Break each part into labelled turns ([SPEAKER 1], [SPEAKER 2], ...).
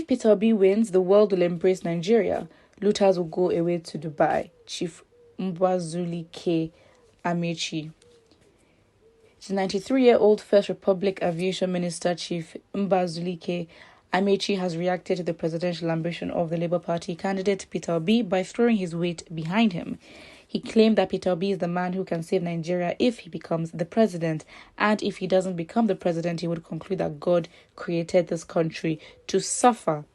[SPEAKER 1] If Peter Obi wins, the world will embrace Nigeria. Looters will go away to Dubai. Chief Mbazuli Ameachi. The 93-year-old First Republic Aviation Minister Chief Mbazuli Ameachi has reacted to the presidential ambition of the Labour Party candidate Peter Obi by throwing his weight behind him. He claimed that Peter Obi is the man who can save Nigeria if he becomes the president, and if he doesn't become the president, he would conclude that God created this country to suffer.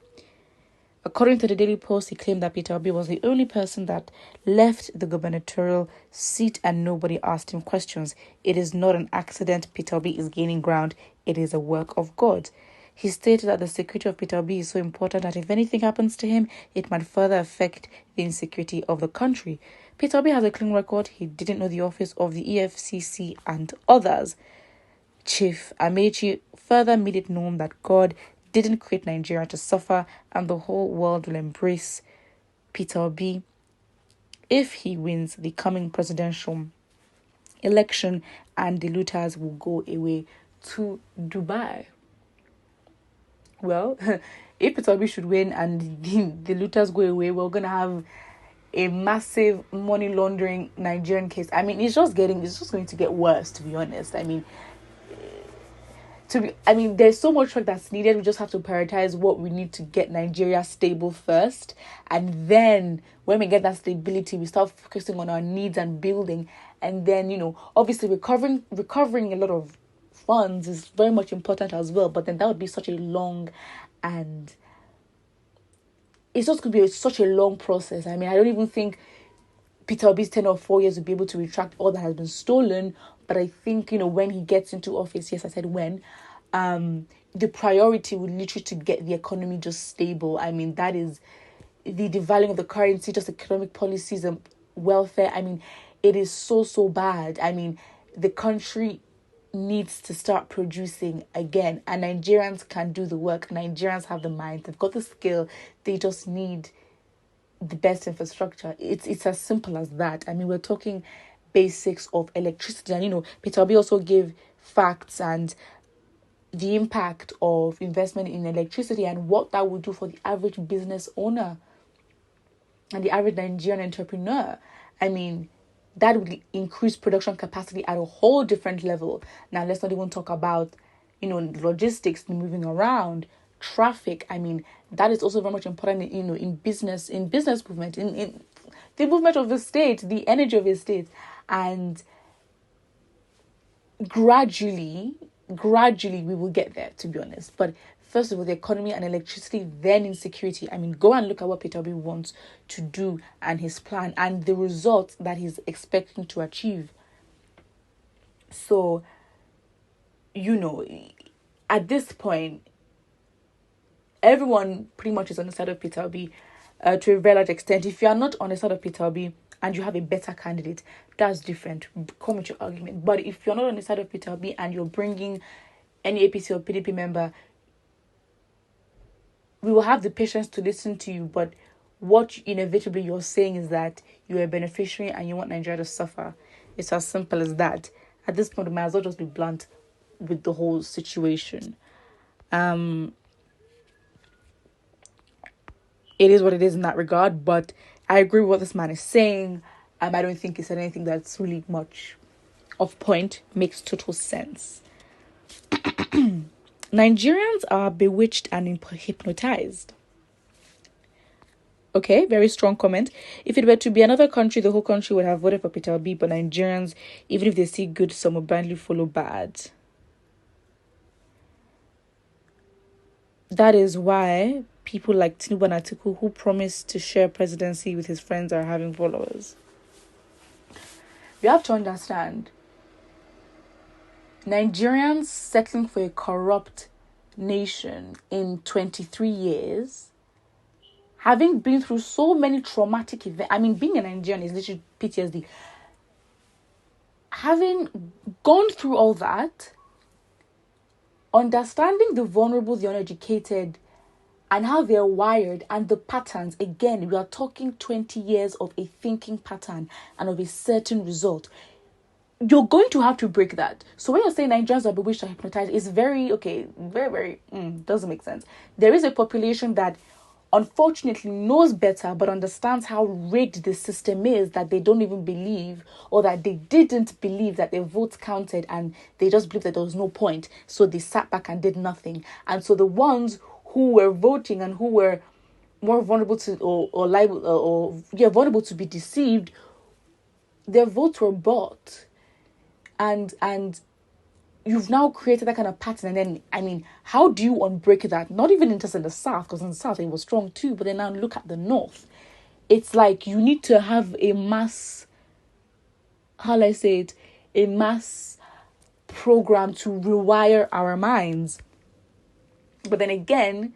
[SPEAKER 1] According to the Daily Post, he claimed that Peter Obi was the only person that left the gubernatorial seat and nobody asked him questions. It is not an accident Peter Obi is gaining ground. It is a work of God. He stated that the security of Peter Obi is so important that if anything happens to him, it might further affect the insecurity of the country. Peter Obi has a clean record. He didn't know the office of the EFCC and others. Chief Ameachi further made it known that God didn't create Nigeria to suffer and the whole world will embrace Peter Obi if he wins the coming presidential election and the looters will go away to Dubai. Well, if Peter Obi should win and the looters go away, we're going to have a massive money laundering Nigerian case. I mean, it's just going to get worse, to be honest. I mean, there's so much work that's needed. We just have to prioritize what we need to get Nigeria stable first. And then when we get that stability, we start focusing on our needs and building. And then, obviously recovering a lot of funds is very much important as well. But then that would be such a long and it's just going to be such a long process. I mean, I don't even think Peter Obi's 10 or 4 years will be able to retract all that has been stolen. But I think, when he gets into office, yes, I said when, the priority would literally to get the economy just stable. I mean, that is the devaluing of the currency, just economic policies and welfare. I mean, it is so bad. I mean, the country needs to start producing again, and Nigerians can do the work. Nigerians have the mind, they've got the skill, they just need the best infrastructure. It's as simple as that. I mean, we're talking basics of electricity, and Peter Obi also gave facts and the impact of investment in electricity and what that would do for the average business owner and the average Nigerian entrepreneur. I mean, that would increase production capacity at a whole different level. Now, let's not even talk about, logistics, moving around, traffic. I mean, that is also very much important, in business movement, in the movement of the state, the energy of the state. And gradually, we will get there, to be honest. But first of all, the economy and electricity, then insecurity. I mean, go and look at what Peter Obi wants to do and his plan and the results that he's expecting to achieve. So, at this point, everyone pretty much is on the side of Peter Obi to a very large extent. If you are not on the side of Peter Obi and you have a better candidate, that's different. Come with your argument. But if you're not on the side of Peter Obi and you're bringing any APC or PDP member, we will have the patience to listen to you, but what inevitably you're saying is that you're a beneficiary and you want Nigeria to suffer. It's as simple as that. At this point, we might as well just be blunt with the whole situation. It is what it is in that regard, but I agree with what this man is saying. I don't think he said anything that's really much off point. Makes total sense. Nigerians are bewitched and hypnotized. Okay, very strong comment. If it were to be another country, the whole country would have voted for Peter Obi, but Nigerians, even if they see good, some will blindly follow bad. That is why people like Tinubu and Atiku, who promised to share presidency with his friends, are having followers. You have to understand, Nigerians settling for a corrupt nation in 23 years, having been through so many traumatic events. I mean, being a Nigerian is literally PTSD. Having gone through all that, understanding the vulnerable, the uneducated, and how they're wired and the patterns. Again, we are talking 20 years of a thinking pattern and of a certain result. you're going to have to break that. So when you're saying Nigerians are bewitched or hypnotized, it's very, okay, very, very, doesn't make sense. There is a population that unfortunately knows better but understands how rigged the system is, that they don't even believe, or that they didn't believe that their votes counted, and they just believed that there was no point. So they sat back and did nothing. And so the ones who were voting and who were more vulnerable to or liable vulnerable to be deceived, their votes were bought. And you've now created that kind of pattern. And then, I mean, how do you unbreak that? Not even just in the South, because in the South it was strong too, but then now look at the North. It's like you need to have a mass, how do I say it, a mass program to rewire our minds. But then again,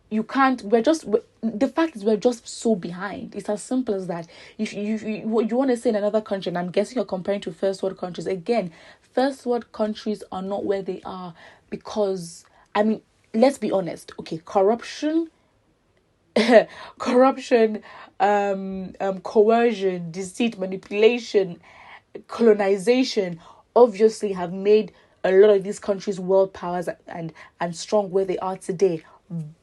[SPEAKER 1] you can't, the fact is we're just so behind. It's as simple as that. If you want to say in another country, and I'm guessing you're comparing to first world countries, again, first world countries are not where they are because, I mean, let's be honest, okay, coercion, coercion, deceit, manipulation, colonization obviously have made a lot of these countries world powers and strong where they are today.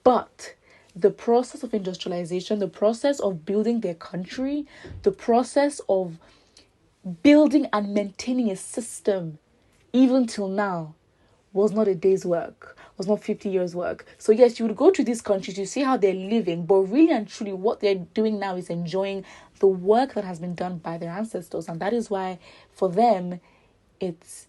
[SPEAKER 1] But the process of industrialization, the process of building their country, the process of building and maintaining a system, even till now, was not a day's work, was not 50 years work. So yes, you would go to these countries, you see how they're living, but really and truly what they're doing now is enjoying the work that has been done by their ancestors. And that is why for them, it's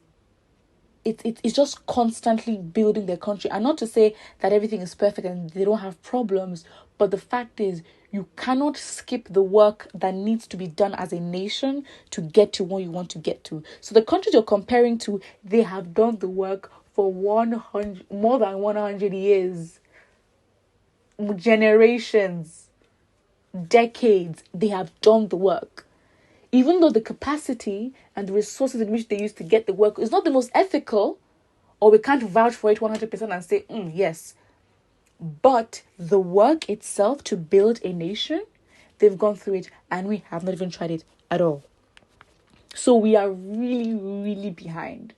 [SPEAKER 1] just constantly building their country. And not to say that everything is perfect and they don't have problems, but the fact is you cannot skip the work that needs to be done as a nation to get to what you want to get to. So the countries you're comparing to, they have done the work for more than 100 years, generations, decades. They have done the work. Even though the capacity and the resources in which they use to get the work is not the most ethical, or we can't vouch for it 100% and say, yes. But the work itself to build a nation, they've gone through it, and we have not even tried it at all. So we are really, really behind.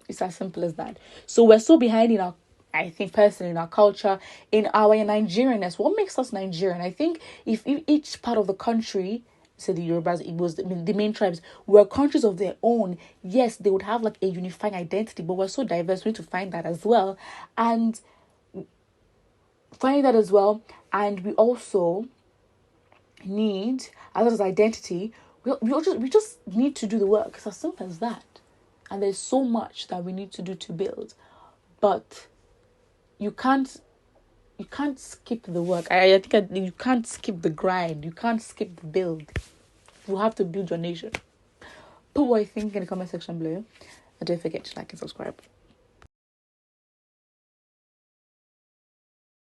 [SPEAKER 1] It's as simple as that. So we're so behind in I think personally, in our culture, in our Nigerianness. What makes us Nigerian? I think if each part of the country, say the Yorubas, Igbos, the main tribes, were countries of their own, yes, they would have like a unifying identity, but we're so diverse, we need to find that as well. And we also need, as well as identity, we just need to do the work. It's as simple as that. And there's so much that we need to do to build. But you can't skip the work. I think you can't skip the grind. You can't skip the build. You have to build your nation. Put what you think in the comment section below. And don't forget to like and subscribe.